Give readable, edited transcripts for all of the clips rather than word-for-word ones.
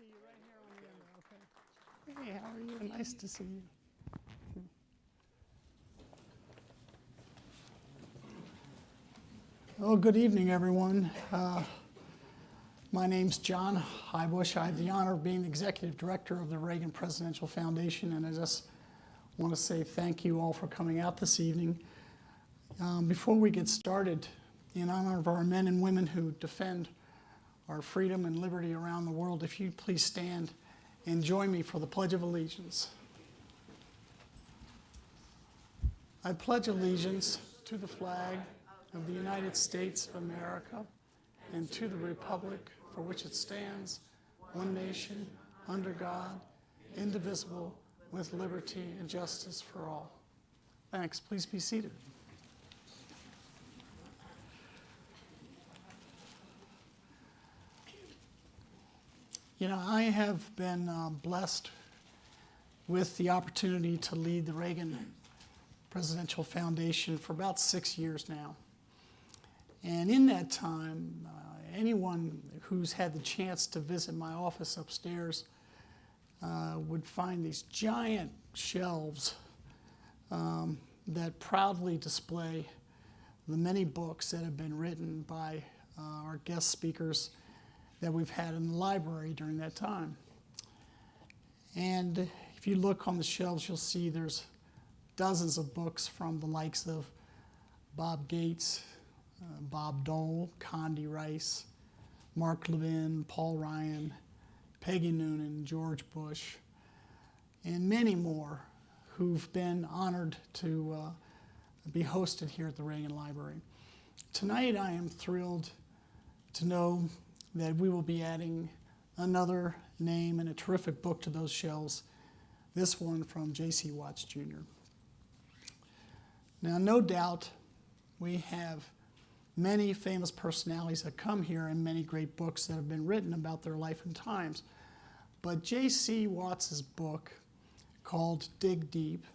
see you right here on the end. Okay. Hey, how are you? Nice to see you. Well, good evening, everyone. My name's John Highbush. I have the honor of being the executive director of the Reagan Presidential Foundation, and I just want to say thank you all for coming out this evening. Before we get started, in honor of our men and women who defend our freedom and liberty around the world, if you'd please stand and join me for the Pledge of Allegiance. I pledge allegiance to the flag of the United States of America and to the republic for which it stands, one nation, under God, indivisible, with liberty and justice for all. Thanks. Please be seated. You know, I have been blessed with the opportunity to lead the Reagan Presidential Foundation for about 6 years now. And in that time, anyone who's had the chance to visit my office upstairs would find these giant shelves that proudly display the many books that have been written by our guest speakers that we've had in the library during that time. And if you look on the shelves, you'll see there's dozens of books from the likes of Bob Gates, Bob Dole, Condi Rice, Mark Levin, Paul Ryan, Peggy Noonan, George Bush, and many more who've been honored to be hosted here at the Reagan Library. Tonight I am thrilled to know that we will be adding another name and a terrific book to those shelves, this one from J.C. Watts Jr. Now, no doubt we have many famous personalities that come here and many great books that have been written about their life and times. But J.C. Watts's book, called Dig Deep,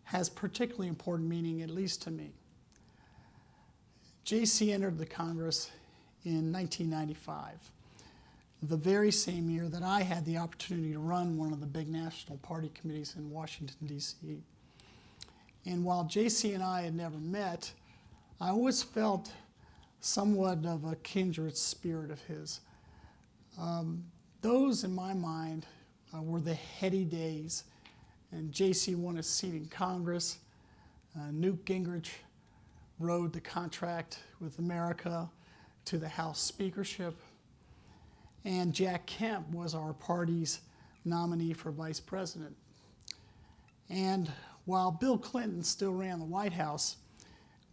has particularly important meaning, at least to me. J.C. entered the Congress in 1995, the very same year that I had the opportunity to run one of the big national party committees in Washington, D.C. And while J.C. and I had never met, I always felt somewhat of a kindred spirit of his. Those, in my mind, were the heady days, and J.C. won a seat in Congress. Newt Gingrich rode the contract with America to the House speakership, and Jack Kemp was our party's nominee for vice president. And while Bill Clinton still ran the White House,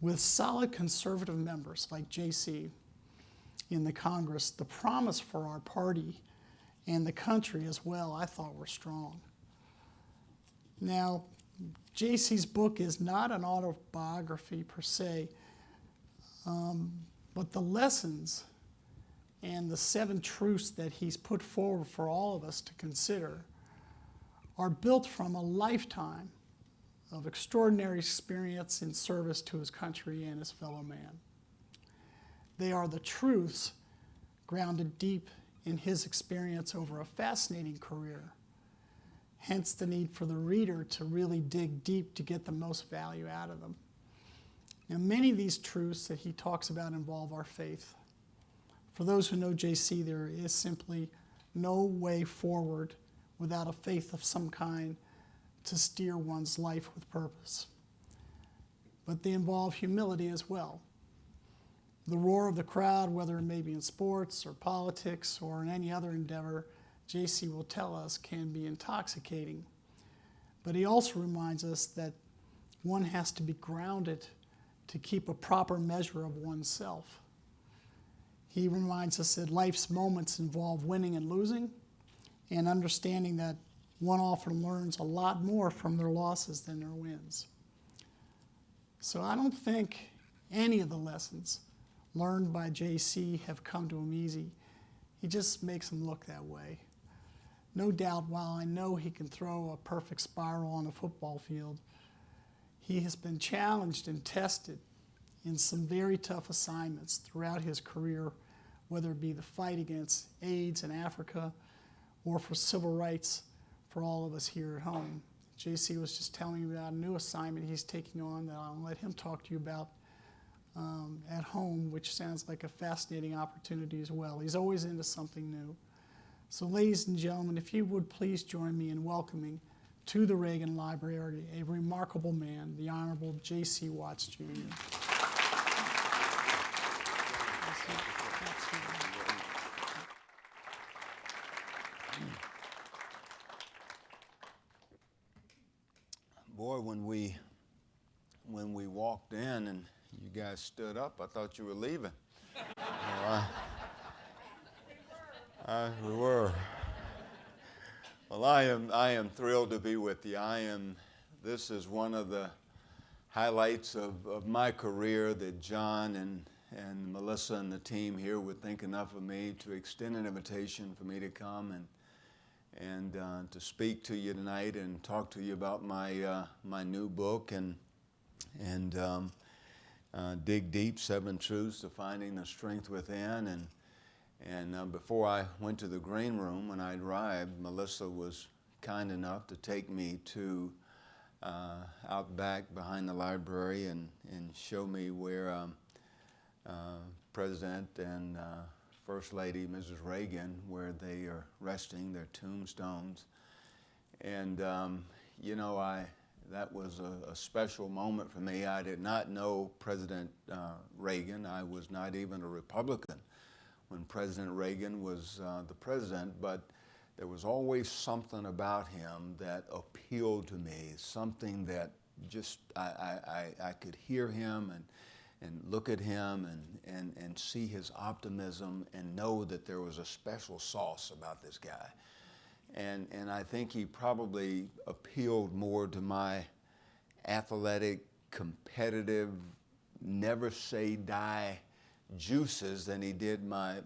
with solid conservative members like J.C. in the Congress, the promise for our party and the country as well, I thought, were strong. Now, J.C.'s book is not an autobiography per se, but the lessons and the 7 truths that he's put forward for all of us to consider are built from a lifetime of extraordinary experience in service to his country and his fellow man. They are the truths grounded deep in his experience over a fascinating career, hence the need for the reader to really dig deep to get the most value out of them. Now, many of these truths that he talks about involve our faith. For those who know J.C., there is simply no way forward without a faith of some kind to steer one's life with purpose. But they involve humility as well. The roar of the crowd, whether it may be in sports or politics or in any other endeavor, J.C. will tell us can be intoxicating. But he also reminds us that one has to be grounded to keep a proper measure of oneself. He reminds us that life's moments involve winning and losing, and understanding that one often learns a lot more from their losses than their wins. So I don't think any of the lessons learned by J.C. have come to him easy. He just makes them look that way. No doubt, while I know he can throw a perfect spiral on a football field, he has been challenged and tested in some very tough assignments throughout his career, whether it be the fight against AIDS in Africa, or for civil rights for all of us here at home. J.C. was just telling me about a new assignment he's taking on that I'll let him talk to you about at home, which sounds like a fascinating opportunity as well. He's always into something new. So ladies and gentlemen, if you would please join me in welcoming to the Reagan Library a remarkable man, the Honorable J.C. Watts, Jr. Boy, when we walked in and you guys stood up, I thought you were leaving. We were. Well, I am thrilled to be with you. This is one of the highlights of my career that John and Melissa and the team here would think enough of me to extend an invitation for me to come and to speak to you tonight and talk to you about my new book and dig deep, 7 Truths to Finding the Strength Within. And before I went to the green room, when I arrived, Melissa was kind enough to take me to out back behind the library and show me where President and First Lady Mrs. Reagan, where they are resting, their tombstones. And, that was a special moment for me. I did not know President Reagan. I was not even a Republican when President Reagan was the president, but there was always something about him that appealed to me, something that just I could hear him and look at him and see his optimism and know that there was a special sauce about this guy. And I think he probably appealed more to my athletic, competitive, never say die juices than he did my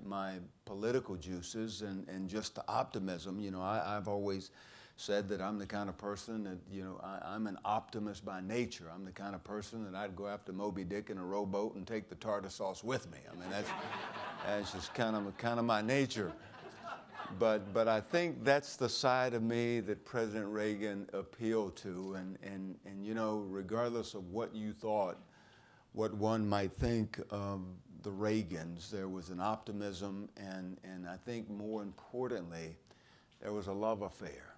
political juices and just the optimism. I've always said that I'm the kind of person that, I'm an optimist by nature. I'm the kind of person that I'd go after Moby Dick in a rowboat and take the tartar sauce with me. I mean, that's just kind of my nature. But I think that's the side of me that President Reagan appealed to. And regardless of what you thought, what one might think of the Reagans, there was an optimism and I think more importantly, there was a love affair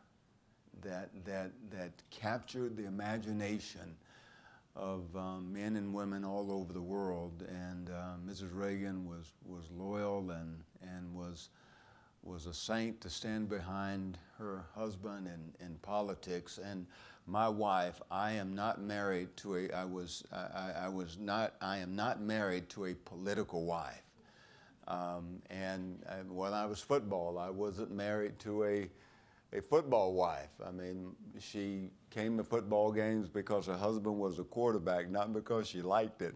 that captured the imagination of men and women all over the world. And Mrs. Reagan was loyal and was a saint to stand behind her husband in politics. And my wife, I am not married to I am not married to a political wife. When I was football, I wasn't married to a football wife. I mean, she came to football games because her husband was a quarterback, not because she liked it.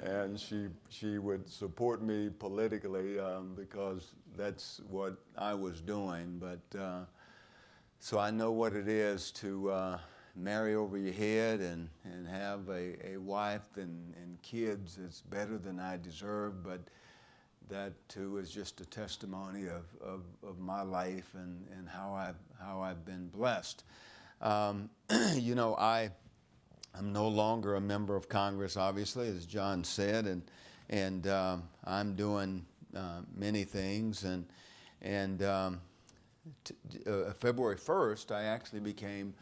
And she would support me politically because that's what I was doing. But so I know what it is to marry over your head and have a wife and kids that's better than I deserve. But that too is just a testimony of my life and how I've been blessed. I'm no longer a member of Congress, obviously, as John said, and I'm doing many things. And February 1st, I actually became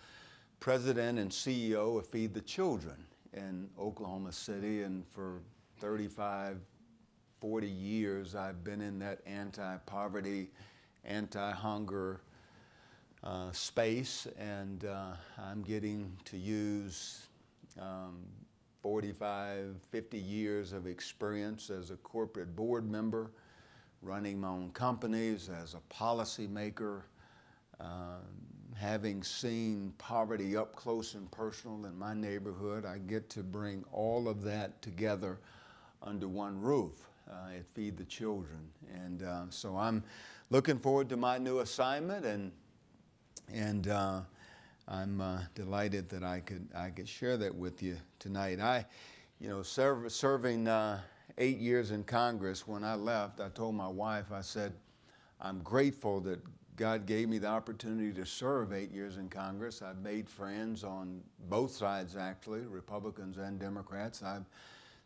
president and CEO of Feed the Children in Oklahoma City, and for 35, 40 years, I've been in that anti-poverty, anti-hunger space, and I'm getting to use 45, 50 years of experience as a corporate board member, running my own companies, as a policymaker, having seen poverty up close and personal in my neighborhood. I get to bring all of that together under one roof at Feed the Children. And so I'm looking forward to my new assignment, and I'm delighted that I could share that with you tonight. Serving 8 years in Congress, when I left, I told my wife, I said, I'm grateful that God gave me the opportunity to serve 8 years in Congress. I've made friends on both sides, actually, Republicans and Democrats. I've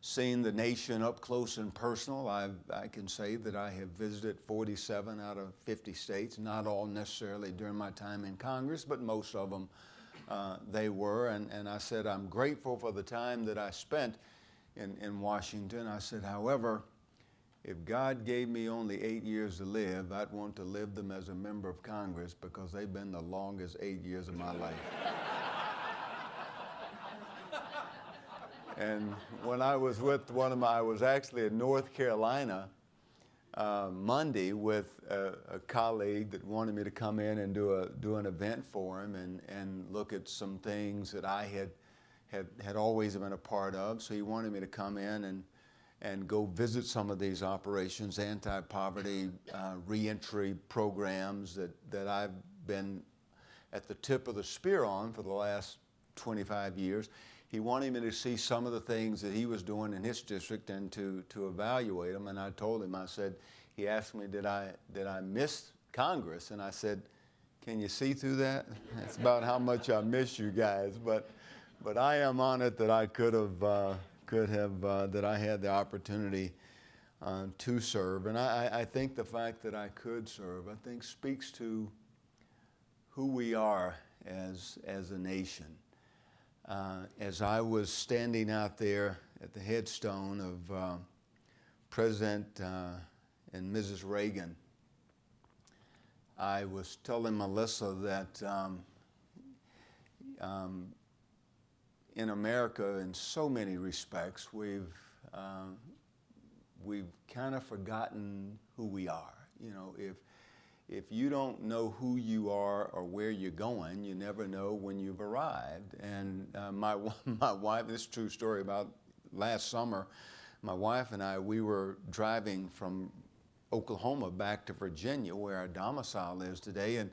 seen the nation up close and personal. I can say that I have visited 47 out of 50 states, not all necessarily during my time in Congress, but most of them they were. And I said, I'm grateful for the time that I spent in Washington. I said, however, if God gave me only 8 years to live, I'd want to live them as a member of Congress because they've been the longest 8 years of my life. And when I was with I was actually in North Carolina Monday with a colleague that wanted me to come in and do an event for him and look at some things that I had always been a part of. So he wanted me to come in and go visit some of these operations, anti-poverty, reentry programs that I've been at the tip of the spear on for the last 25 years. He wanted me to see some of the things that he was doing in his district and to evaluate them. And I told him, I said, he asked me, did I miss Congress? And I said, can you see through that? That's about how much I miss you guys. But I am honored that I that I had the opportunity to serve. And I think the fact that I could serve, I think speaks to who we are as a nation. As I was standing out there at the headstone of President and Mrs. Reagan, I was telling Melissa that in America, in so many respects, we've kind of forgotten who we are. You know, if you don't know who you are or where you're going, you never know when you've arrived. And my wife, this is a true story, about last summer, my wife and I, we were driving from Oklahoma back to Virginia, where our domicile is today, and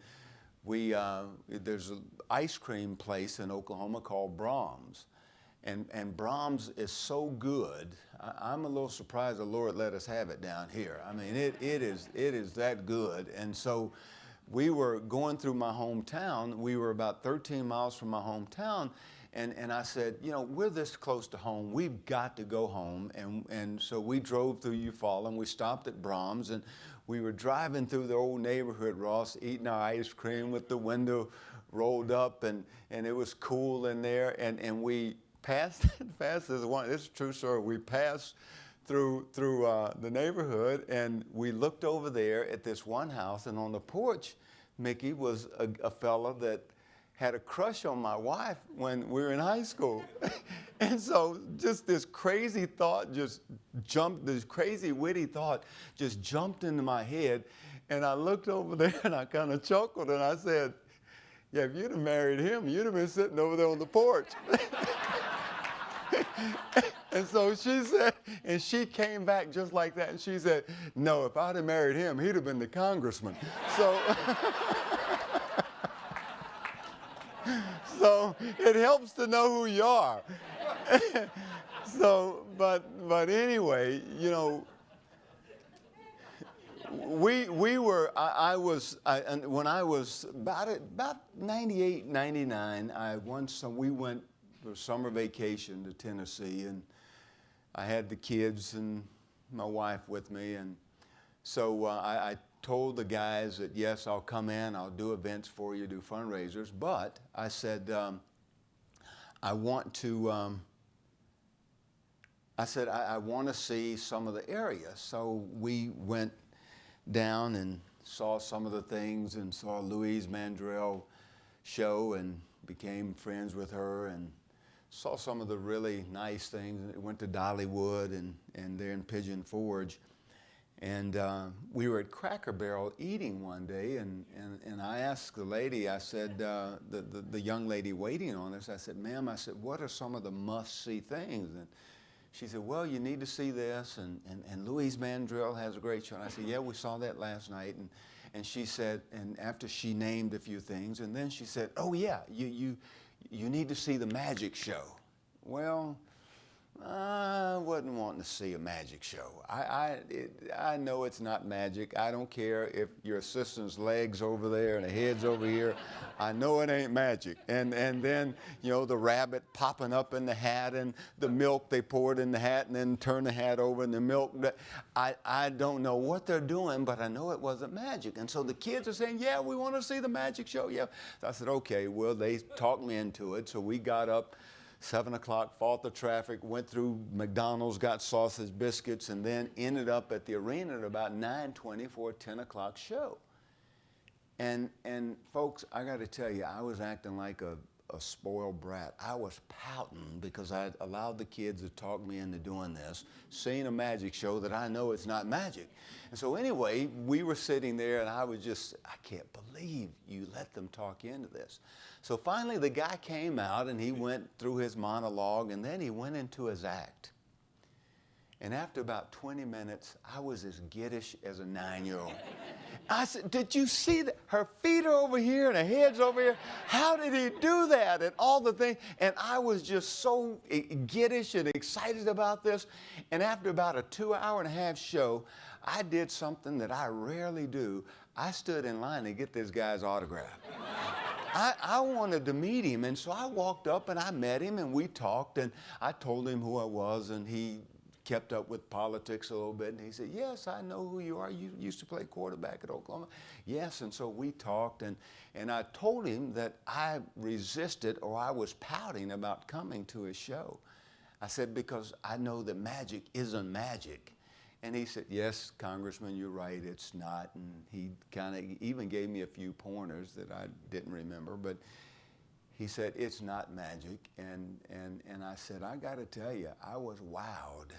there's an ice cream place in Oklahoma called Brahms. And Brahms is so good, I'm a little surprised the Lord let us have it down here. I mean, it is that good. And so we were going through my hometown. We were about 13 miles from my hometown. And I said, you know, we're this close to home. We've got to go home. And so we drove through Eufaula, and we stopped at Brahms. And we were driving through the old neighborhood, Ross, eating our ice cream with the window rolled up. And it was cool in there. And we passed this is a true story. We passed through the neighborhood, and we looked over there at this one house, and on the porch, Mickey, was a fella that had a crush on my wife when we were in high school. And so just this crazy thought this crazy witty thought just jumped into my head, and I looked over there and I kind of chuckled and I said, yeah, if you'd have married him, you'd have been sitting over there on the porch. And so she said, and she came back just like that, and she said, no, if I'd have married him, he'd have been the congressman. So it helps to know who you are. So, but anyway, you know, when I was about 98, 99, we went for summer vacation to Tennessee, and I had the kids and my wife with me, and so I told the guys that, yes, I'll come in, I'll do events for you, do fundraisers, but I said, I want to see some of the area. So we went down and saw some of the things and saw Louise Mandrell show and became friends with her and saw some of the really nice things. Went to Dollywood and there in Pigeon Forge. And we were at Cracker Barrel eating one day, and I asked the lady, I said, the young lady waiting on us, I said, ma'am, I said, what are some of the must-see things? And she said, well, you need to see this, and Louise Mandrell has a great show. And I said, yeah, we saw that last night. And she said, and after she named a few things, and then she said, oh yeah, you need to see the magic show. Well, I wasn't wanting to see a magic show. I know it's not magic. I don't care if your assistant's leg's over there and the head's over here. I know it ain't magic. And then, the rabbit popping up in the hat and the milk they poured in the hat and then turn the hat over and the milk. I don't know what they're doing, but I know it wasn't magic. And so the kids are saying, yeah, we want to see the magic show. Yeah. So I said, okay, well, they talked me into it. So we got up 7 o'clock, fought the traffic, went through McDonald's, got sausage biscuits, and then ended up at the arena at about 9:20 for a 10 o'clock show. And folks, I got to tell you, I was acting like a spoiled brat. I was pouting because I allowed the kids to talk me into doing this, seeing a magic show that I know it's not magic. And so anyway, we were sitting there and I can't believe you let them talk into this. So finally the guy came out and he went through his monologue and then he went into his act. And after about 20 minutes, I was as giddish as a 9-year-old. I said, did you see that? Her feet are over here and her head's over here. How did he do that? And all the things. And I was just so giddish and excited about this. And after about a 2-hour-and-a-half show, I did something that I rarely do. I stood in line to get this guy's autograph. I wanted to meet him. And so I walked up and I met him and we talked. And I told him who I was and he kept up with politics a little bit, and he said, yes, I know who you are. You used to play quarterback at Oklahoma. Yes, and so we talked, and I told him that I resisted or I was pouting about coming to his show. I said, because I know that magic isn't magic. And he said, yes, Congressman, you're right, it's not. And he kind of even gave me a few pointers that I didn't remember, but he said, it's not magic. And I said, I got to tell you, I was wowed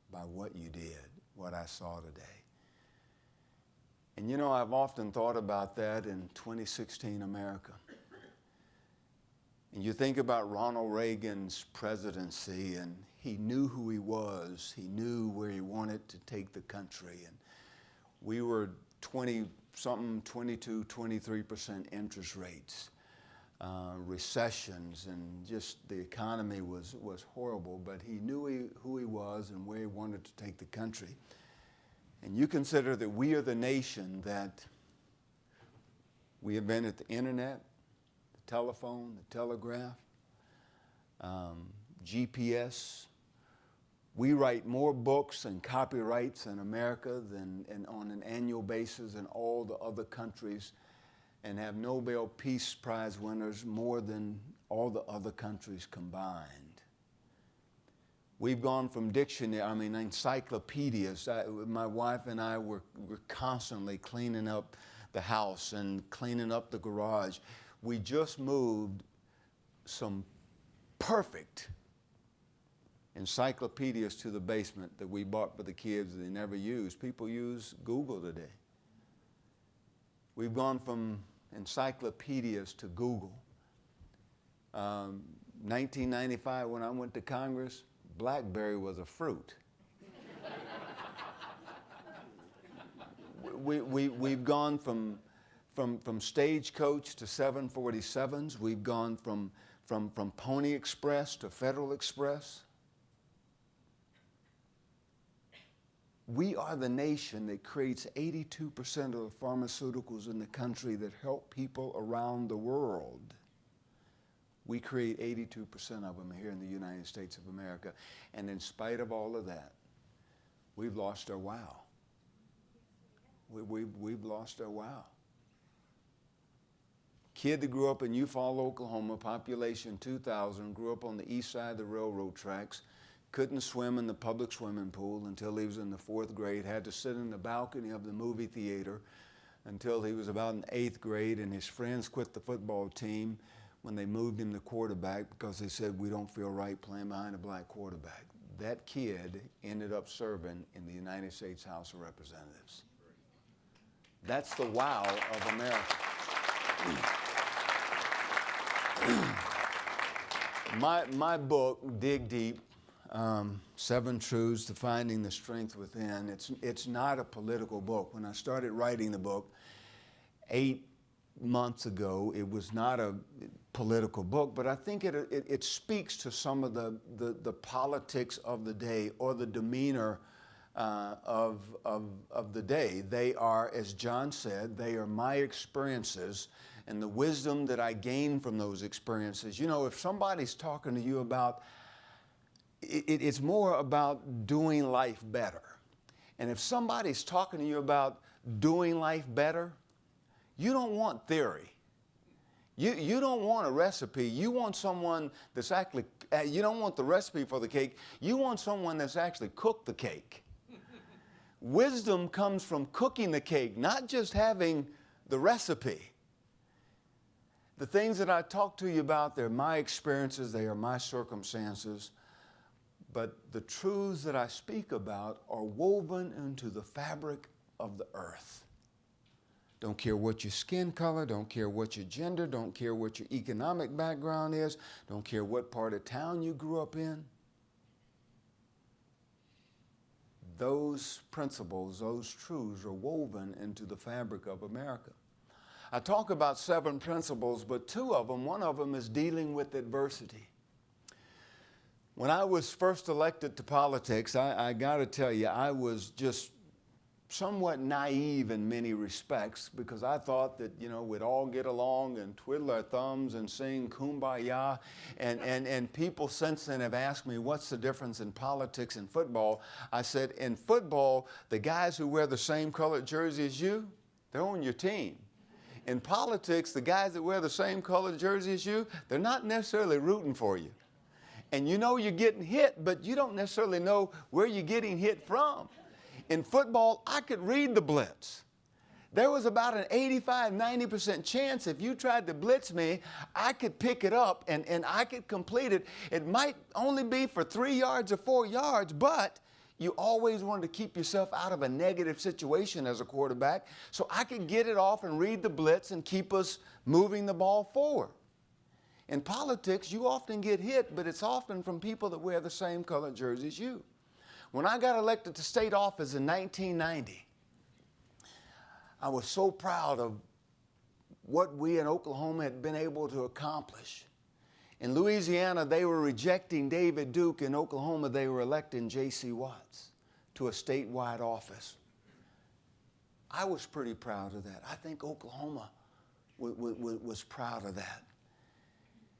by what you did, what I saw today. And I've often thought about that in 2016 America. And you think about Ronald Reagan's presidency, and he knew who he was. He knew where he wanted to take the country. And we were 20-something, 22, 23% interest rates. Recessions, and just the economy was horrible, but he knew who he was and where he wanted to take the country. And you consider that we are the nation that we invented the internet, the telephone, the telegraph, GPS. We write more books and copyrights in America than on an annual basis than all the other countries, and have Nobel Peace Prize winners more than all the other countries combined. We've gone from encyclopedias. My wife and I were constantly cleaning up the house and cleaning up the garage. We just moved some perfect encyclopedias to the basement that we bought for the kids that they never used. People use Google today. We've gone from encyclopedias to Google. 1995, when I went to Congress, BlackBerry was a fruit. We've gone from Stagecoach to 747s. We've gone from Pony Express to Federal Express. We are the nation that creates 82% of the pharmaceuticals in the country that help people around the world. We create 82% of them here in the United States of America. And in spite of all of that, we've lost our wow. We've lost our wow. Kid that grew up in Eufaula, Oklahoma, population 2,000, grew up on the east side of the railroad tracks, couldn't swim in the public swimming pool until he was in the 4th grade, had to sit in the balcony of the movie theater until he was about in 8th grade, and his friends quit the football team when they moved him to quarterback because they said, we don't feel right playing behind a black quarterback. That kid ended up serving in the United States House of Representatives. That's the wow of America. My book, Dig Deep, 7 Truths to Finding the Strength Within, it's not a political book. When I started writing the book, 8 months ago. It was not a political book, but I think it speaks to some of the politics of the day, or the demeanor of the day. They are, as John said, they are my experiences and the wisdom that I gain from those experiences. You know, if somebody's talking to you about, it's more about doing life better. And if somebody's talking to you about doing life better, you don't want theory. You don't want a recipe. You want someone that's actually, you don't want the recipe for the cake. You want someone that's actually cooked the cake. Wisdom comes from cooking the cake, not just having the recipe. The things that I talk to you about, they're my experiences, they are my circumstances. But the truths that I speak about are woven into the fabric of the earth. Don't care what your skin color, don't care what your gender, don't care what your economic background is, don't care what part of town you grew up in. Those principles, those truths are woven into the fabric of America. I talk about 7 principles, but 2 of them, one of them is dealing with adversity. When I was first elected to politics, I got to tell you, I was just somewhat naive in many respects, because I thought that, you know, we'd all get along and twiddle our thumbs and sing Kumbaya. And people since then have asked me, what's the difference in politics and football? I said, in football, the guys who wear the same colored jersey as you, they're on your team. In politics, the guys that wear the same colored jersey as you, they're not necessarily rooting for you. And you know you're getting hit, but you don't necessarily know where you're getting hit from. In football, I could read the blitz. There was about an 85-90% chance if you tried to blitz me, I could pick it up and I could complete it. It might only be for 3 yards or 4 yards, but you always wanted to keep yourself out of a negative situation as a quarterback, so I could get it off and read the blitz and keep us moving the ball forward. In politics, you often get hit, but it's often from people that wear the same colored jersey as you. When I got elected to state office in 1990, I was so proud of what we in Oklahoma had been able to accomplish. In Louisiana, they were rejecting David Duke. In Oklahoma, they were electing J.C. Watts to a statewide office. I was pretty proud of that. I think Oklahoma was proud of that.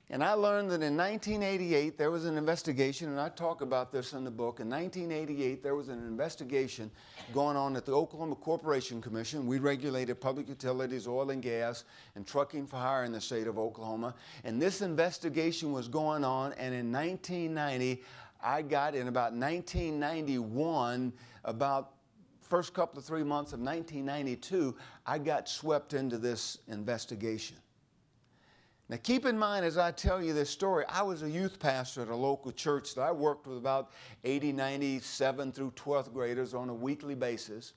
And I learned that in 1988, there was an investigation, and I talk about this in the book. In 1988, there was an investigation going on at the Oklahoma Corporation Commission. We regulated public utilities, oil and gas, and trucking for hire in the state of Oklahoma. And this investigation was going on, and in 1990, in about 1991, about first couple of 3 months of 1992, I got swept into this investigation. Now keep in mind, as I tell you this story, I was a youth pastor at a local church that I worked with about 80, 90, 7th through 12th graders on a weekly basis.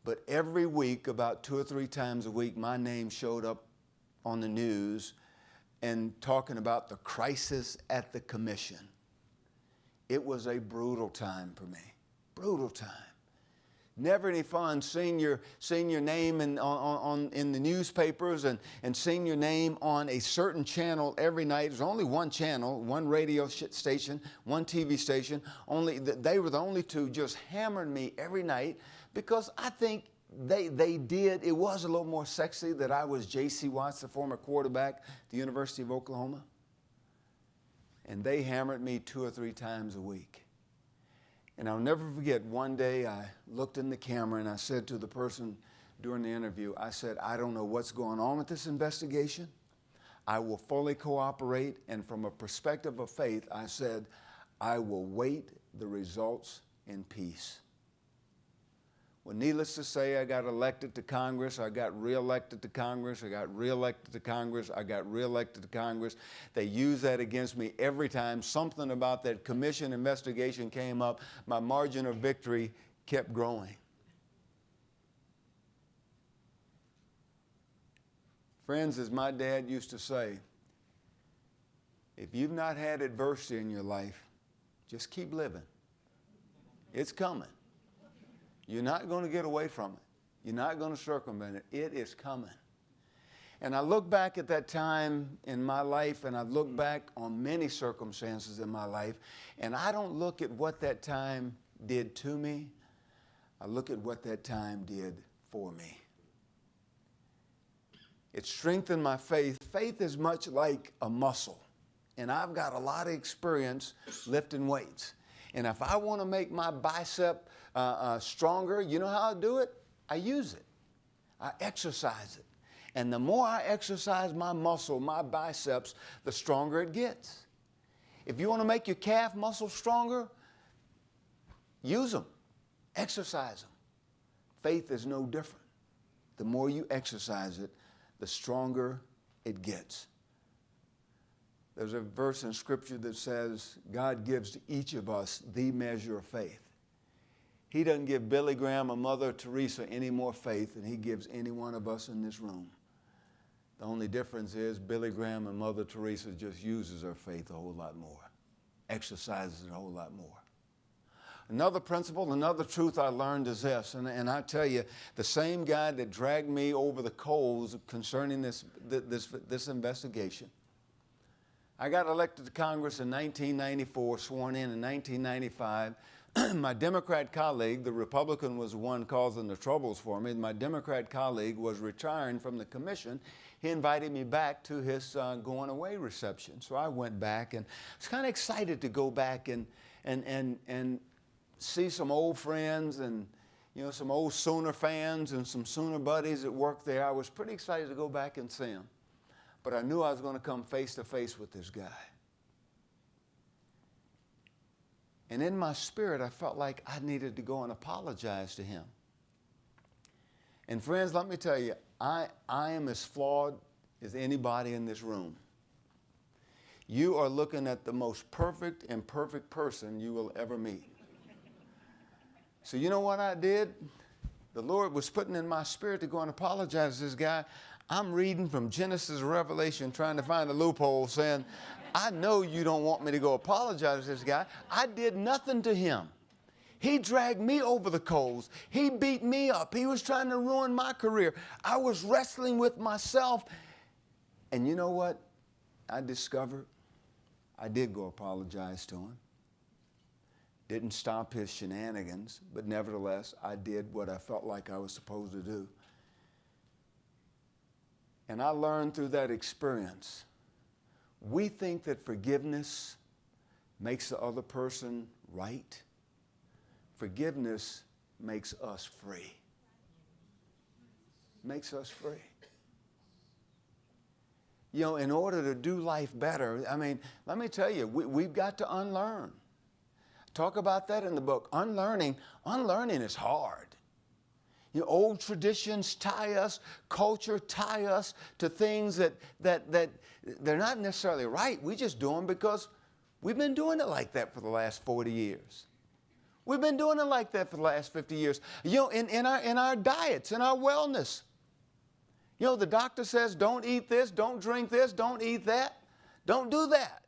But every week, about 2 or 3 times a week, my name showed up on the news and talking about the crisis at the commission. It was a brutal time for me, brutal time. Never any fun seeing your name in the newspapers and seeing your name on a certain channel every night. There's only one channel, one radio station, one TV station. They were the only 2 just hammering me every night, because I think it was a little more sexy that I was J.C. Watts, the former quarterback at the University of Oklahoma. And they hammered me 2 or 3 times a week. And I'll never forget, one day I looked in the camera and I said to the person during the interview, I said, I don't know what's going on with this investigation. I will fully cooperate. And from a perspective of faith, I said, I will wait the results in peace. Well, needless to say, I got elected to Congress. I got reelected to Congress. I got reelected to Congress. I got reelected to Congress. They use that against me every time something about that commission investigation came up. My margin of victory kept growing. Friends, as my dad used to say, if you've not had adversity in your life, just keep living. It's coming. You're not going to get away from it. You're not going to circumvent it. It is coming. And I look back at that time in my life, and I look back on many circumstances in my life, and I don't look at what that time did to me. I look at what that time did for me. It strengthened my faith. Faith is much like a muscle, and I've got a lot of experience lifting weights. And if I want to make my bicep stronger, you know how I do it? I use it. I exercise it. And the more I exercise my muscle, my biceps, the stronger it gets. If you want to make your calf muscle stronger, use them. Exercise them. Faith is no different. The more you exercise it, the stronger it gets. There's a verse in Scripture that says God gives to each of us the measure of faith. He doesn't give Billy Graham or Mother Teresa any more faith than he gives any one of us in this room. The only difference is Billy Graham and Mother Teresa just uses her faith a whole lot more, exercises it a whole lot more. Another principle, another truth I learned is this, and I tell you, the same guy that dragged me over the coals concerning this investigation. I got elected to Congress in 1994, sworn in 1995. My Democrat colleague, the Republican was the one causing the troubles for me. My Democrat colleague was retiring from the commission. He invited me back to his going away reception. So I went back, and I was kind of excited to go back and see some old friends and, you know, some old Sooner fans and some Sooner buddies that worked there. I was pretty excited to go back and see them. But I knew I was going to come face to face with this guy. And in my spirit, I felt like I needed to go and apologize to him. And friends, let me tell you, I am as flawed as anybody in this room. You are looking at the most perfect and perfect person you will ever meet. So you know what I did? The Lord was putting in my spirit to go and apologize to this guy. I'm reading from Genesis to Revelation, trying to find a loophole, saying, I know you don't want me to go apologize to this guy. I did nothing to him. He dragged me over the coals. He beat me up. He was trying to ruin my career. I was wrestling with myself. And you know what I discovered? I did go apologize to him. Didn't stop his shenanigans, but nevertheless, I did what I felt like I was supposed to do. And I learned through that experience, we think that forgiveness makes the other person right. Forgiveness makes us free. Makes us free. You know, in order to do life better, I mean, let me tell you, we've got to unlearn. Talk about that in the book. Unlearning is hard. You know, old traditions tie us, culture tie us to things that they're not necessarily right. We just do them because we've been doing it like that for the last 40 years. We've been doing it like that for the last 50 years. You know, in our diets, in our wellness. You know, the doctor says, don't eat this, don't drink this, don't eat that. Don't do that.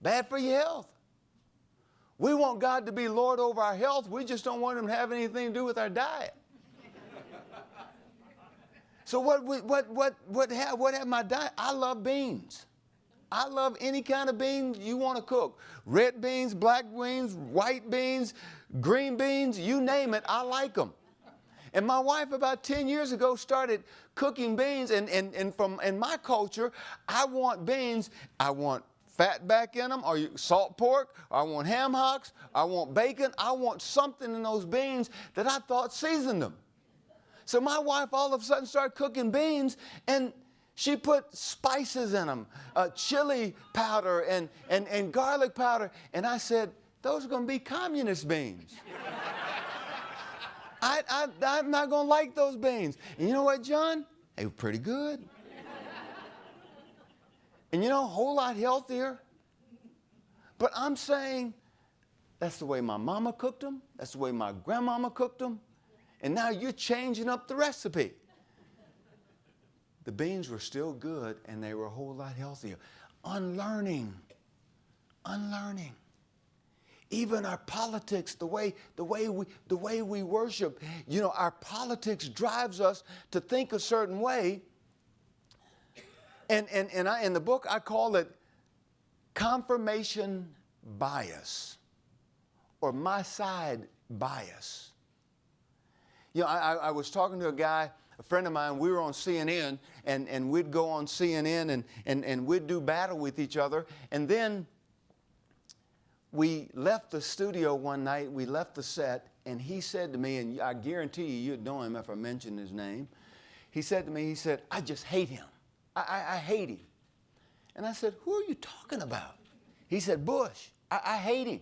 Bad for your health. We want God to be Lord over our health. We just don't want Him to have anything to do with our diet. So what have my diet? I love beans. I love any kind of beans you want to cook. Red beans, black beans, white beans, green beans, you name it, I like them. And my wife about 10 years ago started cooking beans, and in my culture, I want beans. I want fat back in them, or salt pork, I want ham hocks, I want bacon. I want something in those beans that I thought seasoned them. So my wife all of a sudden started cooking beans, and she put spices in them, chili powder and garlic powder. And I said, those are going to be communist beans. I'm not going to like those beans. And you know what, John? They were pretty good. And you know, a whole lot healthier. But I'm saying, that's the way my mama cooked them. That's the way my grandmama cooked them. And now you're changing up the recipe. The beans were still good, and they were a whole lot healthier. Unlearning. Even our politics, the way we worship, you know, our politics drives us to think a certain way. And in the book, I call it confirmation bias or my side bias. You know, I was talking to a guy, a friend of mine, we were on CNN, and we'd go on CNN and we'd do battle with each other. And then we left the studio one night, we left the set, and he said to me, and I guarantee you'd know him if I mentioned his name. He said to me, he said, I just hate him. I hate him. And I said, who are you talking about? He said, Bush. I hate him.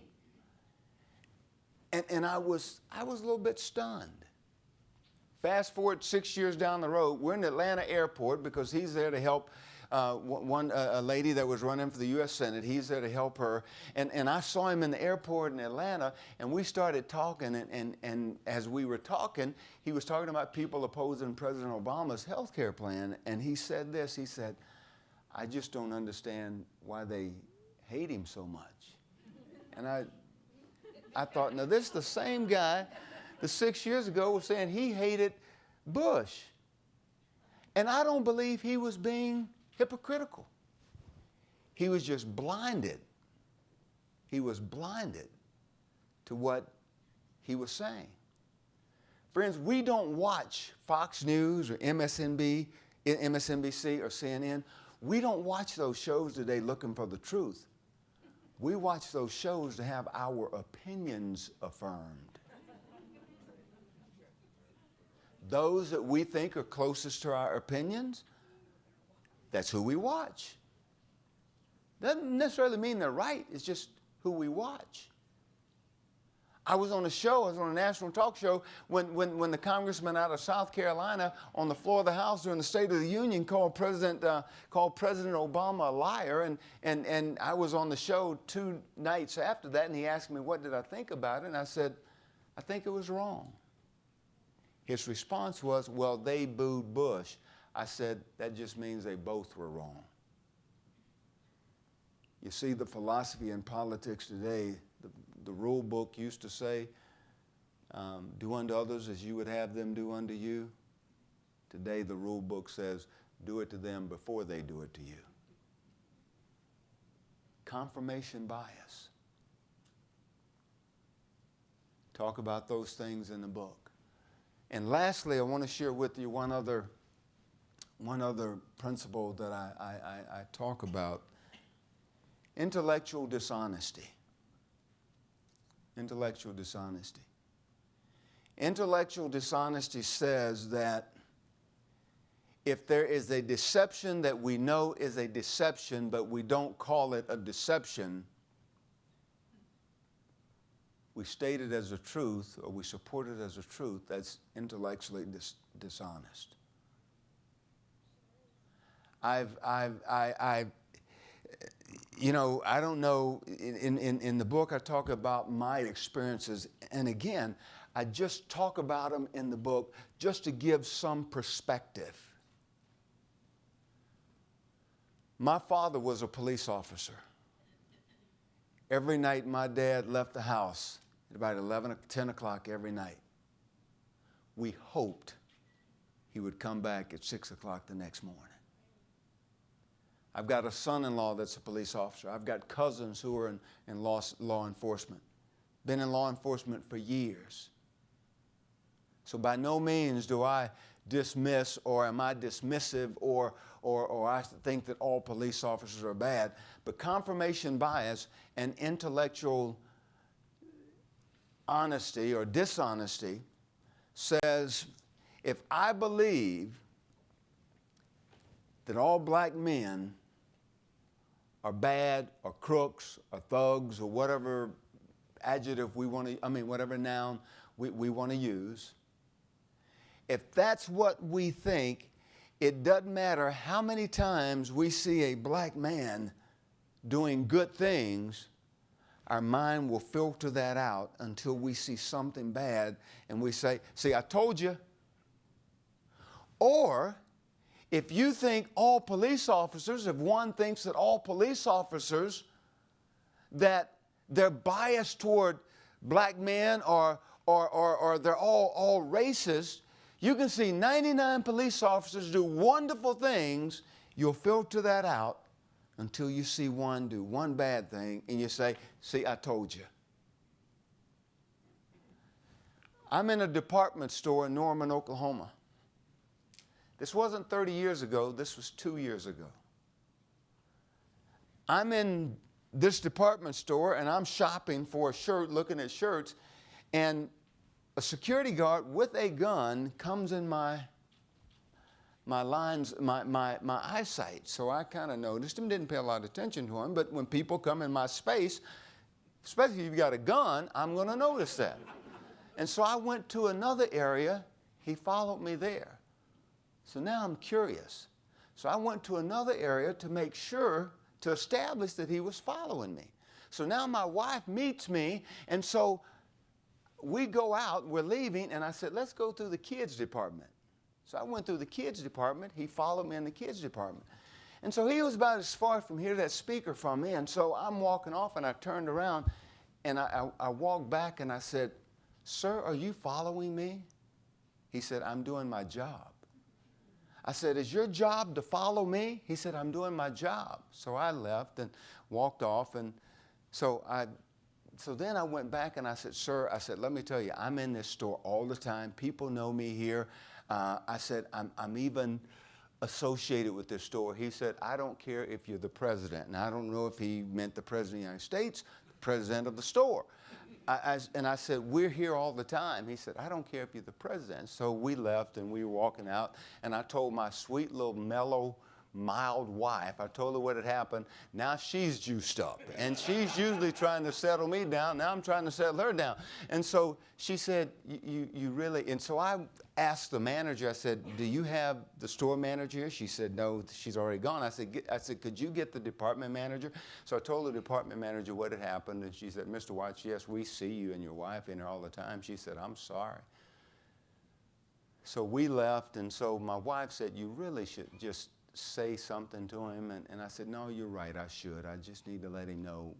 And I was a little bit stunned. Fast forward 6 years down the road, we're in the Atlanta airport because he's there to help a lady that was running for the U.S. Senate. He's there to help her. And I saw him in the airport in Atlanta, and we started talking. And as we were talking, he was talking about people opposing President Obama's health care plan. And he said this, he said, I just don't understand why they hate him so much. And I thought, now this is the same guy that 6 years ago was saying he hated Bush. And I don't believe he was being hypocritical. He was just blinded. He was blinded to what he was saying. Friends, we don't watch Fox News or MSNBC or CNN. We don't watch those shows today looking for the truth. We watch those shows to have our opinions affirmed. Those that we think are closest to our opinions, that's who we watch. Doesn't necessarily mean they're right, it's just who we watch. I was on a national talk show when the congressman out of South Carolina on the floor of the House during the State of the Union called President Obama a liar. And I was on the show 2 nights after that, and he asked me, what did I think about it? And I said, I think it was wrong. His response was, well, they booed Bush. I said, that just means they both were wrong. You see, the philosophy in politics today, the rule book used to say, do unto others as you would have them do unto you. Today, the rule book says, do it to them before they do it to you. Confirmation bias. Talk about those things in the book. And lastly, I want to share with you one other principle that I talk about. Intellectual dishonesty. Intellectual dishonesty. Intellectual dishonesty says that if there is a deception that we know is a deception, but we don't call it a deception, we state it as a truth or we support it as a truth, that's intellectually dishonest. I don't know, in the book I talk about my experiences, and again, I just talk about them in the book just to give some perspective. My father was a police officer. Every night my dad left the house at about 11 or 10 o'clock every night. We hoped he would come back at 6 o'clock the next morning. I've got a son-in-law that's a police officer. I've got cousins who are in law enforcement. Been in law enforcement for years. So by no means do I dismiss or am I dismissive or I think that all police officers are bad. But confirmation bias and intellectual honesty or dishonesty says if I believe that all black men are bad or crooks or thugs or whatever adjective whatever noun we want to use, if that's what we think, it doesn't matter how many times we see a black man doing good things, our mind will filter that out until we see something bad and we say, see, I told you. Or if you think all police officers, if one thinks that all police officers, that they're biased toward black men or they're all racist, you can see 99 police officers do wonderful things You'll filter that out until you see one do one bad thing and you say, see, I told you. I'm in a department store in Norman, Oklahoma. This wasn't 30 years ago, this was 2 years ago. I'm in this department store and I'm shopping for a shirt, looking at shirts, and a security guard with a gun comes in my eyesight. So I kind of noticed him, didn't pay a lot of attention to him, but when people come in my space, especially if you've got a gun, I'm going to notice that. And so I went to another area, he followed me there. So now I'm curious. So I went to another area to make sure, to establish that he was following me. So now my wife meets me, and so we go out, we're leaving, and I said, let's go through the kids department. So I went through the kids department, he followed me in the kids department. And so he was about as far from here, that speaker, from me, and so I'm walking off, and I turned around, and I walked back, and I said, sir, are you following me? He said, I'm doing my job. I said, is your job to follow me? He said, I'm doing my job. So I left and walked off, and so then I went back and I said, sir, I said, let me tell you, I'm in this store all the time. People know me here. I said, I'm even associated with this store. He said, I don't care if you're the president. And I don't know if he meant the president of the United States, the president of the store. And I said, we're here all the time. He said, I don't care if you're the president. So we left and we were walking out, and I told my sweet little mellow, mild wife, I told her what had happened. Now she's juiced up, and she's usually trying to settle me down. Now I'm trying to settle her down. And so she said, you really, and so I asked the manager, I said, do you have the store manager here? She said, no, she's already gone. I said, could you get the department manager? So I told the department manager what had happened, and she said, Mr. Watts, yes, we see you and your wife in here all the time. She said, I'm sorry. So we left, and so my wife said, you really should just say something to him. And I said, no, you're right, I should. I just need to let him know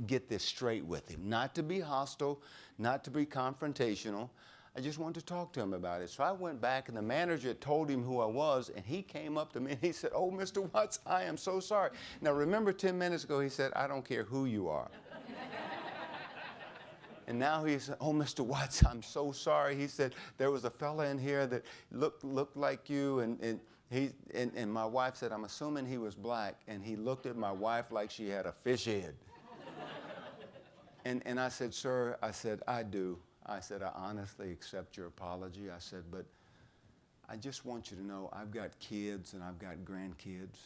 get this straight with him. Not to be hostile, not to be confrontational. I just wanted to talk to him about it. So I went back, and the manager told him who I was, and he came up to me and he said, oh, Mr. Watts, I am so sorry. Now remember 10 minutes ago he said, I don't care who you are. And now he said, oh, Mr. Watts, I'm so sorry. He said, there was a fella in here that looked like you. And my wife said, I'm assuming he was black. And he looked at my wife like she had a fish head. And I said, sir, I said, I do. I said, I honestly accept your apology. I said, but I just want you to know I've got kids and I've got grandkids.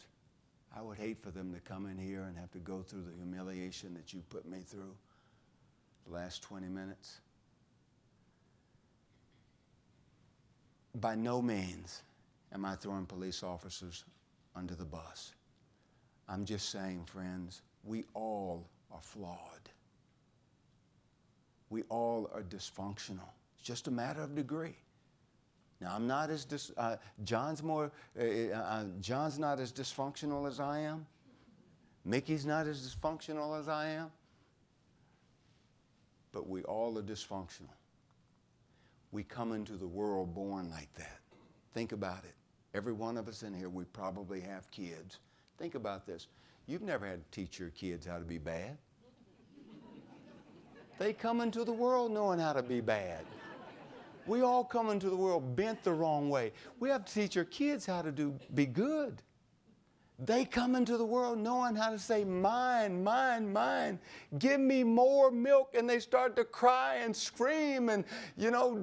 I would hate for them to come in here and have to go through the humiliation that you put me through the last 20 minutes. By no means am I throwing police officers under the bus. I'm just saying, friends, we all are flawed. We all are dysfunctional. It's just a matter of degree. Now, I'm not as John's not as dysfunctional as I am. Mickey's not as dysfunctional as I am. But we all are dysfunctional. We come into the world born like that. Think about it. Every one of us in here, we probably have kids. Think about this. You've never had to teach your kids how to be bad. They come into the world knowing how to be bad. We all come into the world bent the wrong way. We have to teach our kids how to be good. They come into the world knowing how to say, mine, mine, mine. Give me more milk. And they start to cry and scream. And,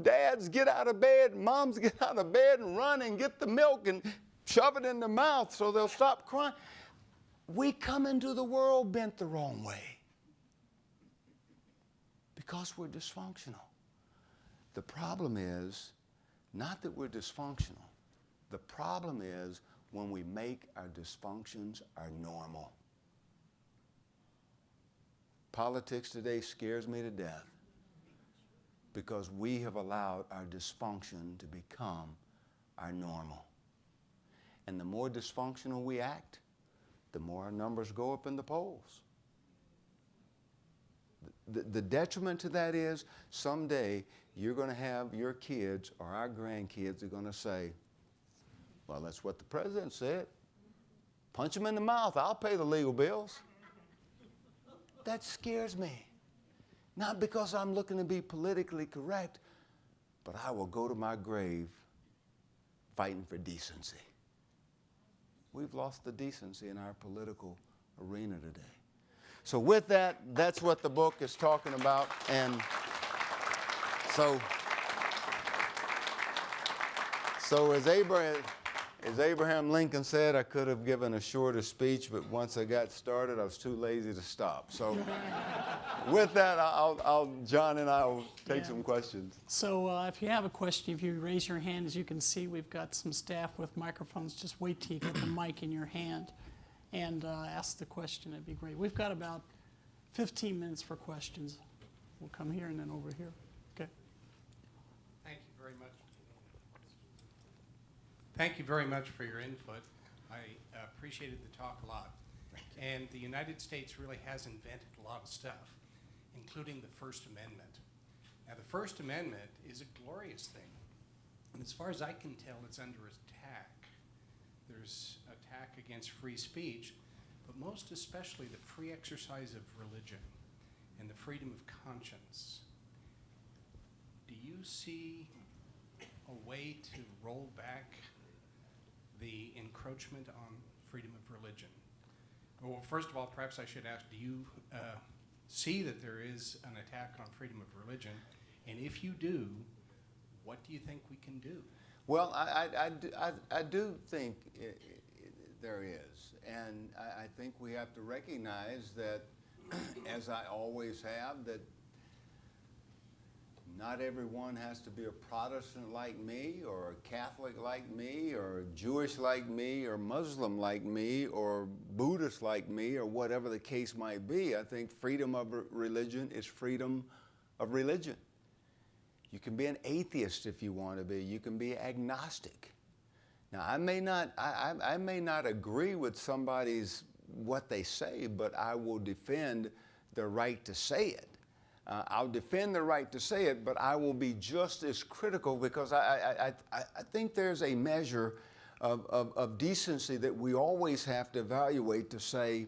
dads get out of bed, moms get out of bed and run and get the milk and shove it in their mouth so they'll stop crying. We come into the world bent the wrong way because we're dysfunctional. The problem is not that we're dysfunctional. The problem is when we make our dysfunctions our normal. Politics today scares me to death because we have allowed our dysfunction to become our normal. And the more dysfunctional we act, the more our numbers go up in the polls. The detriment to that is someday you're going to have your kids or our grandkids are going to say, Well, that's what the president said. Punch him in the mouth. I'll pay the legal bills. That scares me. Not because I'm looking to be politically correct, but I will go to my grave fighting for decency. We've lost the decency in our political arena today. So with that, that's what the book is talking about. And so as Abraham Lincoln said, I could have given a shorter speech, but once I got started, I was too lazy to stop. So with that, John and I will take some questions. So if you have a question, if you raise your hand, as you can see, we've got some staff with microphones. Just wait till you get the mic in your hand and ask the question. It'd be great. We've got about 15 minutes for questions. We'll come here and then over here. Okay. Thank you very much. Thank you very much for your input. I appreciated the talk a lot. And the United States really has invented a lot of stuff, including the First Amendment. Now, the First Amendment is a glorious thing. And as far as I can tell, it's under attack. There's attack against free speech, but most especially the free exercise of religion and the freedom of conscience. Do you see a way to roll back the encroachment on freedom of religion? Well, first of all, perhaps I should ask, do you see that there is an attack on freedom of religion? And if you do, what do you think we can do? Well, I do think there is. And I think we have to recognize that, as I always have, that not everyone has to be a Protestant like me, or a Catholic like me, or Jewish like me, or Muslim like me, or Buddhist like me, or whatever the case might be. I think freedom of religion is freedom of religion. You can be an atheist if you want to be. You can be agnostic. Now, I may not agree with somebody's what they say, but I will defend the right to say it. I'll defend the right to say it, but I will be just as critical, because I think there's a measure of decency that we always have to evaluate, to say,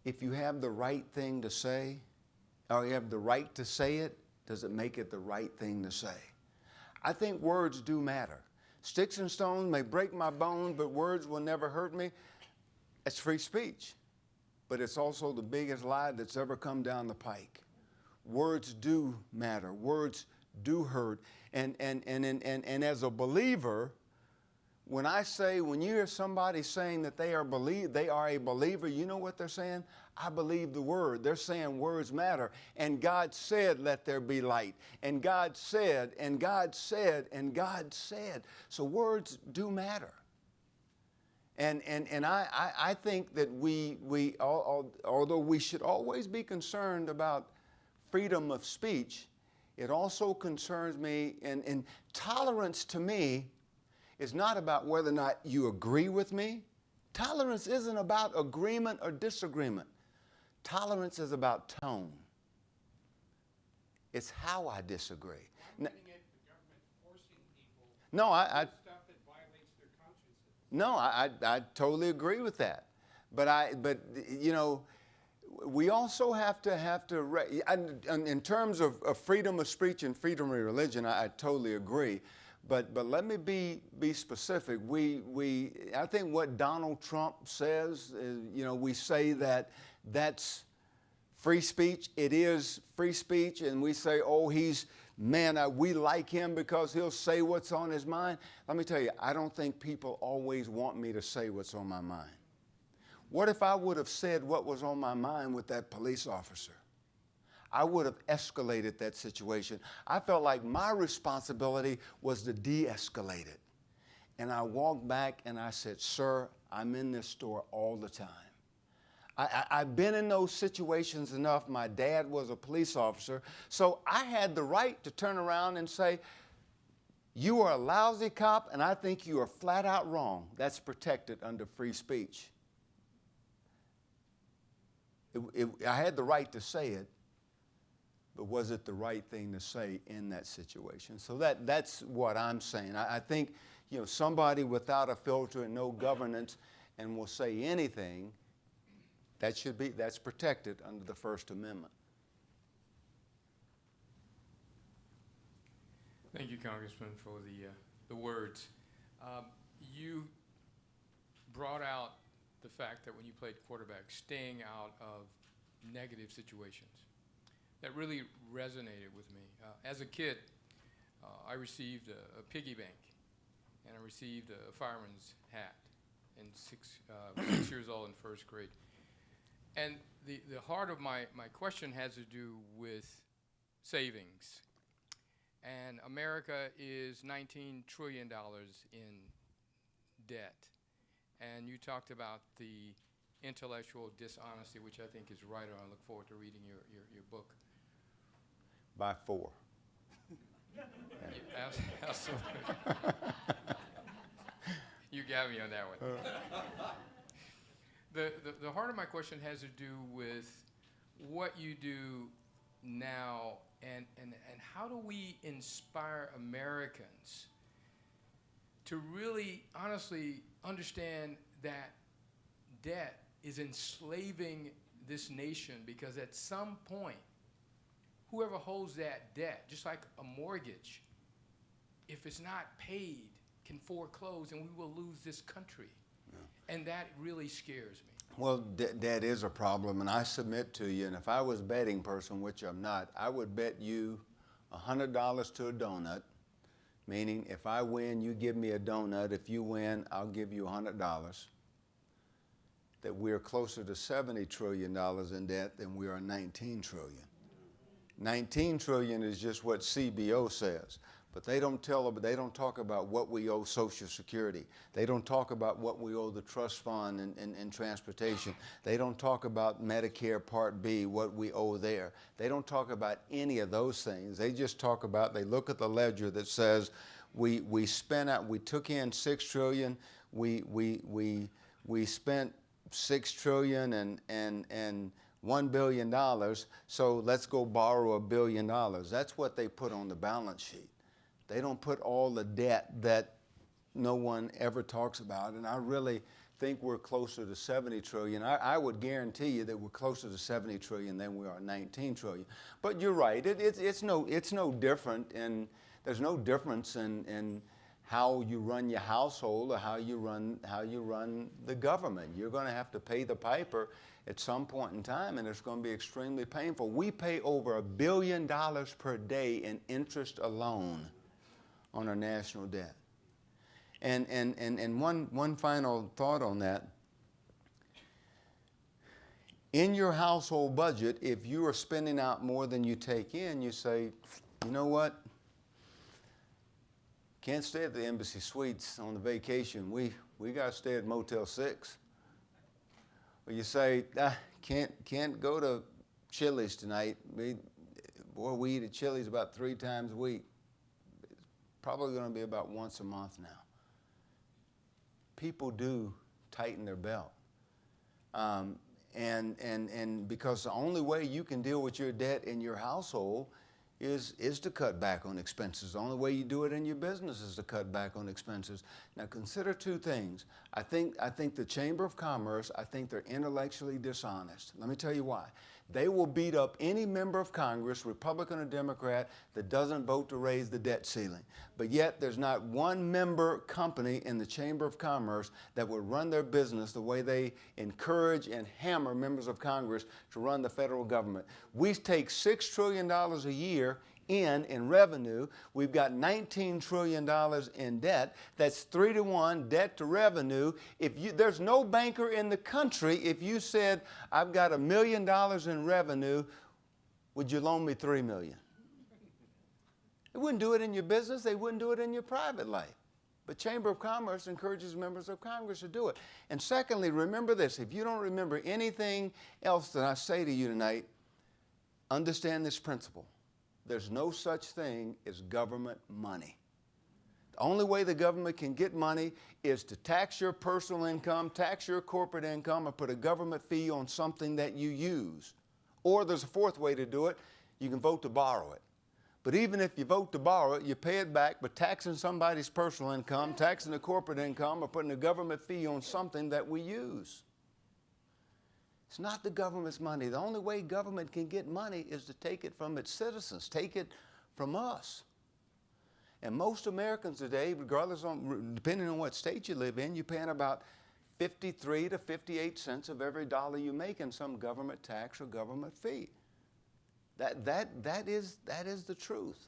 if you have the right thing to say, or you have the right to say it, does it make it the right thing to say? I think words do matter. Sticks and stones may break my bones, but words will never hurt me. It's free speech. But it's also the biggest lie that's ever come down the pike. Words do matter. Words do hurt. And as a believer, when you hear somebody saying that they are a believer, you know what they're saying? I believe the word. They're saying words matter. And God said, let there be light. And God said, and God said, and God said. So words do matter. And I think that although we should always be concerned about freedom of speech, it also concerns me, and tolerance to me is not about whether or not you agree with me. Tolerance isn't about agreement or disagreement. Tolerance is about tone. It's how I disagree. I'm getting at the government forcing people No, to do stuff that violates their consciences. No, I totally agree with that. But you know, we also have to in terms of freedom of speech and freedom of religion, I totally agree. But let me be specific. I think what Donald Trump says is, we say that that's free speech. It is free speech, and we say, oh, we like him because he'll say what's on his mind. Let me tell you, I don't think people always want me to say what's on my mind. What if I would have said what was on my mind with that police officer? I would have escalated that situation. I felt like my responsibility was to de-escalate it. And I walked back and I said, sir, I'm in this store all the time. I've been in those situations enough. My dad was a police officer. So I had the right to turn around and say, you are a lousy cop, and I think you are flat out wrong. That's protected under free speech. I had the right to say it, but was it the right thing to say in that situation? So that's what I'm saying. I think, somebody without a filter and no governance and will say anything, that's protected under the First Amendment. Thank you, Congressman, for the words. You brought out the fact that when you played quarterback, staying out of negative situations. That really resonated with me. As a kid, I received a piggy bank, and I received a fireman's hat in 6 years old in first grade. And the heart of my question has to do with savings. And America is $19 trillion in debt. And you talked about the intellectual dishonesty, which I think is right on. I look forward to reading your book. By 4. Yeah, absolutely. You got me on that one. The heart of my question has to do with what you do now and how do we inspire Americans to really honestly understand that debt is enslaving this nation, because at some point, whoever holds that debt, just like a mortgage, if it's not paid, can foreclose and we will lose this country. Yeah. And that really scares me. Well, debt is a problem, and I submit to you, and if I was a betting person, which I'm not, I would bet you $100 to a donut, meaning if I win, you give me a donut. If you win, I'll give you $100. That we're closer to $70 trillion in debt than we are 19 trillion. 19 trillion is just what CBO says, but they don't talk about what we owe Social Security. They don't talk about what we owe the trust fund and transportation. They don't talk about Medicare Part B, what we owe there. They don't talk about any of those things. They just talk about, they look at the ledger that says we took in 6 trillion, we spent 6 trillion and $1 billion, so let's go borrow $1 billion. That's what they put on the balance sheet. They don't put all the debt that no one ever talks about, and I really think we're closer to 70 trillion. I would guarantee you that we're closer to 70 trillion than we are 19 trillion. But you're right, it's no different, and there's no difference in how you run your household or how you run the government. You're going to have to pay the piper at some point in time, and it's going to be extremely painful. We pay over $1 billion per day in interest alone on our national debt. And one final thought on that. In your household budget, if you are spending out more than you take in, you say, you know what? Can't stay at the Embassy Suites on the vacation. We got to stay at Motel 6. Or you say, can't go to Chili's tonight. We eat at Chili's about 3 times a week. It's probably going to be about once a month now. People do tighten their belt. And because the only way you can deal with your debt in your household is to cut back on expenses. The only way you do it in your business is to cut back on expenses. Now consider 2 things. I think the Chamber of Commerce, I think they're intellectually dishonest. Let me tell you why. They will beat up any member of Congress, Republican or Democrat, that doesn't vote to raise the debt ceiling. But yet there's not one member company in the Chamber of Commerce that would run their business the way they encourage and hammer members of Congress to run the federal government. We take $6 trillion a year in revenue. We've got $19 trillion in debt. That's 3-to-1 debt to revenue. There's no banker in the country, if you said, I've got $1 million in revenue, would you loan me $3 million? They wouldn't do it in your business. They wouldn't do it in your private life. But Chamber of Commerce encourages members of Congress to do it. And secondly, remember this. If you don't remember anything else that I say to you tonight, understand this principle. There's no such thing as government money. The only way the government can get money is to tax your personal income, tax your corporate income, or put a government fee on something that you use. Or there's a 4th way to do it. You can vote to borrow it. But even if you vote to borrow it, you pay it back by taxing somebody's personal income, taxing the corporate income, or putting a government fee on something that we use. It's not the government's money. The only way government can get money is to take it from its citizens, take it from us. And most Americans today, depending on what state you live in, you're paying about 53 to 58 cents of every dollar you make in some government tax or government fee. That is the truth.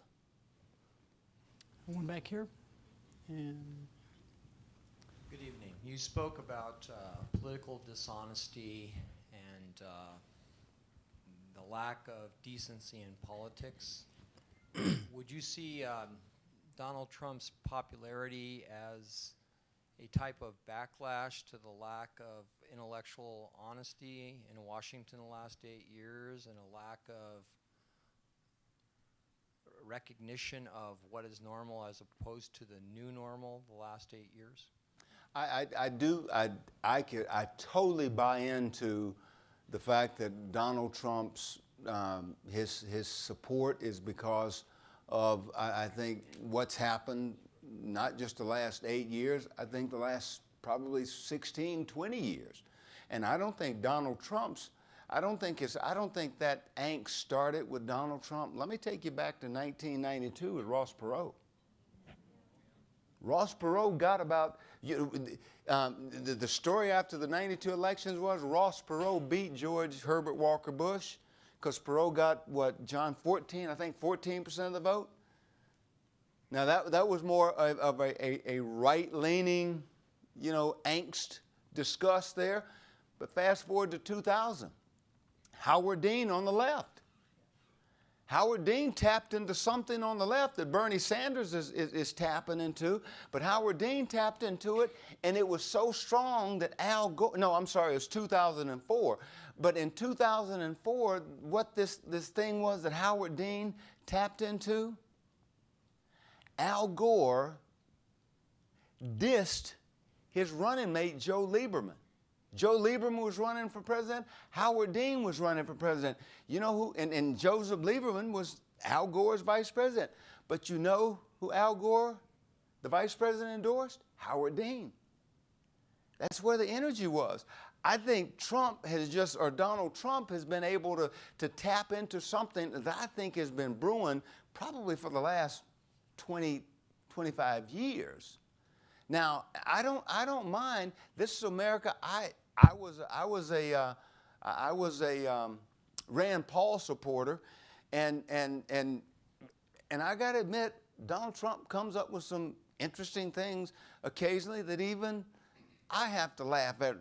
One back here. And Good evening. You spoke about political dishonesty and the lack of decency in politics. Would you see Donald Trump's popularity as a type of backlash to the lack of intellectual honesty in Washington the last 8 years and a lack of recognition of what is normal as opposed to the new normal the last 8 years? I totally buy into the fact that Donald Trump's his support is because of I think what's happened not just the last 8 years, I think the last probably 16, 20 years. And I don't think Donald Trump's, I don't think that angst started with Donald Trump. Let me take you back to 1992 with Ross Perot. Ross Perot got about, the story after the 92 elections was Ross Perot beat George Herbert Walker Bush because Perot got, what, John, 14% of the vote? Now that was more of a right-leaning, angst discussed there. But fast forward to 2000. Howard Dean on the left. Howard Dean tapped into something on the left that Bernie Sanders is tapping into, but Howard Dean tapped into it, and it was so strong that Al Gore, no, I'm sorry, it was 2004. But in 2004, what this thing was that Howard Dean tapped into, Al Gore dissed his running mate, Joe Lieberman. Joe Lieberman was running for president. Howard Dean was running for president. You know who? And Joseph Lieberman was Al Gore's vice president. But you know who Al Gore, the vice president, endorsed? Howard Dean. That's where the energy was. I think Donald Trump has been able to tap into something that I think has been brewing probably for the last 20, 25 years. Now, I don't mind. This is America. I was a Rand Paul supporter, and I got to admit, Donald Trump comes up with some interesting things occasionally that even I have to laugh at.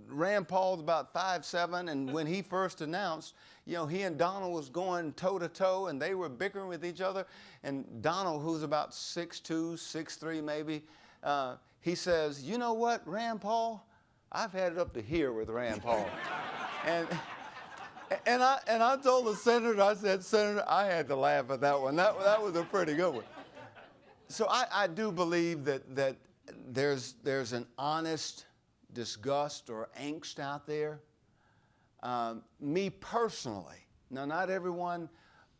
Rand Paul's about 5'7", and when he first announced, he and Donald was going toe to toe, and they were bickering with each other. And Donald, who's about 6'2", 6'3", maybe, he says, "You know what, Rand Paul? I've had it up to here with Rand Paul." and I told the senator, I said, "Senator, I had to laugh at that one. That was a pretty good one." So I do believe that there's an honest disgust or angst out there. Me personally, now not everyone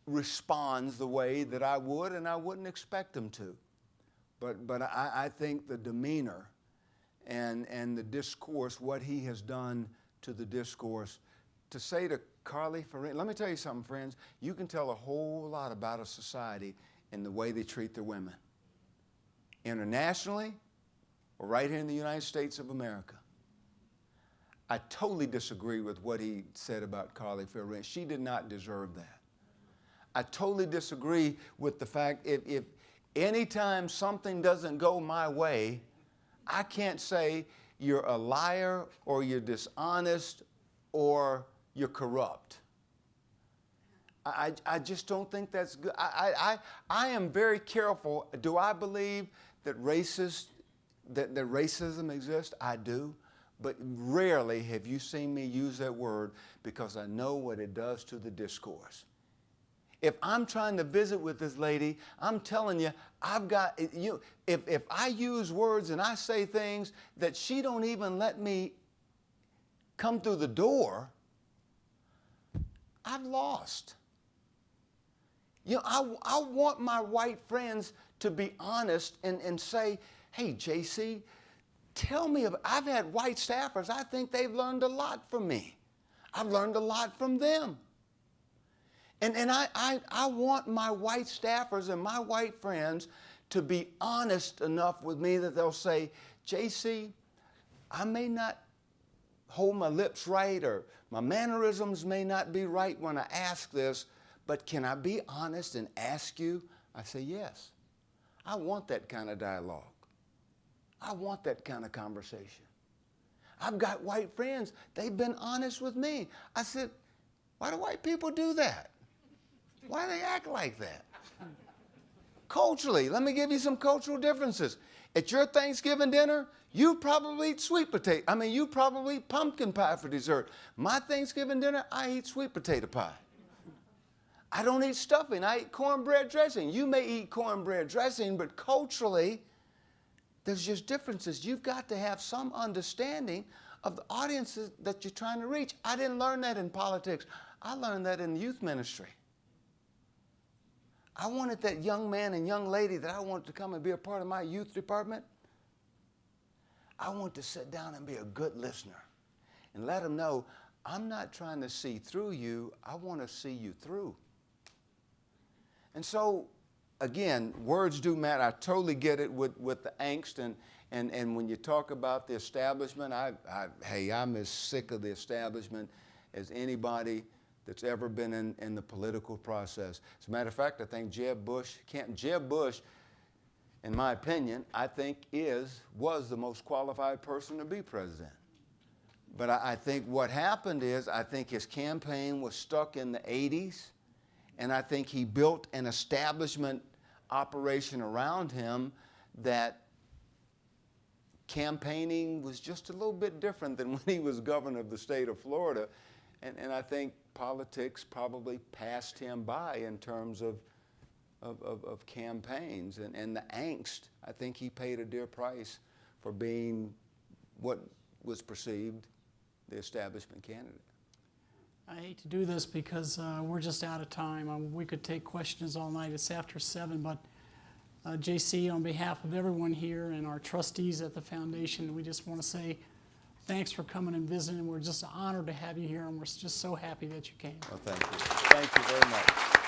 responds the way that I would, and I wouldn't expect them to. But I think the demeanor and the discourse, what he has done to the discourse, to say to Carly, let me tell you something, friends. You can tell a whole lot about a society in the way they treat their women. Internationally, or right here in the United States of America. I totally disagree with what he said about Carly Fiorina. She did not deserve that. I totally disagree with the fact if anytime something doesn't go my way, I can't say you're a liar or you're dishonest or you're corrupt. I just don't think that's good. I am very careful. Do I believe that racism exists? I do. But rarely have you seen me use that word because I know what it does to the discourse. If I'm trying to visit with this lady, I'm telling you, if I use words and I say things that she don't even let me come through the door, I've lost. You know, I want my white friends to be honest and say, hey, J.C., tell me about, I've had white staffers, I think they've learned a lot from me. I've learned a lot from them. And I want my white staffers and my white friends to be honest enough with me that they'll say, J.C., I may not hold my lips right or my mannerisms may not be right when I ask this, but can I be honest and ask you? I say, yes. I want that kind of dialogue. I want that kind of conversation. I've got white friends. They've been honest with me. I said, why do white people do that? Why do they act like that? Culturally, let me give you some cultural differences. At your Thanksgiving dinner, you probably eat you probably eat pumpkin pie for dessert. My Thanksgiving dinner, I eat sweet potato pie. I don't eat stuffing, I eat cornbread dressing. You may eat cornbread dressing, but culturally, there's just differences. You've got to have some understanding of the audiences that you're trying to reach. I didn't learn that in politics. I learned that in youth ministry. I wanted that young man and young lady that I wanted to come and be a part of my youth department. I want to sit down and be a good listener and let them know I'm not trying to see through you. I want to see you through. And so, again, words do matter. I totally get it with the angst. And when you talk about the establishment, hey, I'm as sick of the establishment as anybody that's ever been in the political process. As a matter of fact, I think Jeb Bush, in my opinion, I think was the most qualified person to be president. But I think what happened is, I think his campaign was stuck in the 80s, and I think he built an establishment operation around him that campaigning was just a little bit different than when he was governor of the state of Florida. And I think politics probably passed him by in terms of campaigns and the angst. I think he paid a dear price for being what was perceived the establishment candidate. I hate to do this because we're just out of time. We could take questions all night. It's after 7, but J.C., on behalf of everyone here and our trustees at the foundation, we just want to say thanks for coming and visiting. We're just honored to have you here, and we're just so happy that you came. Well, thank you. Thank you very much.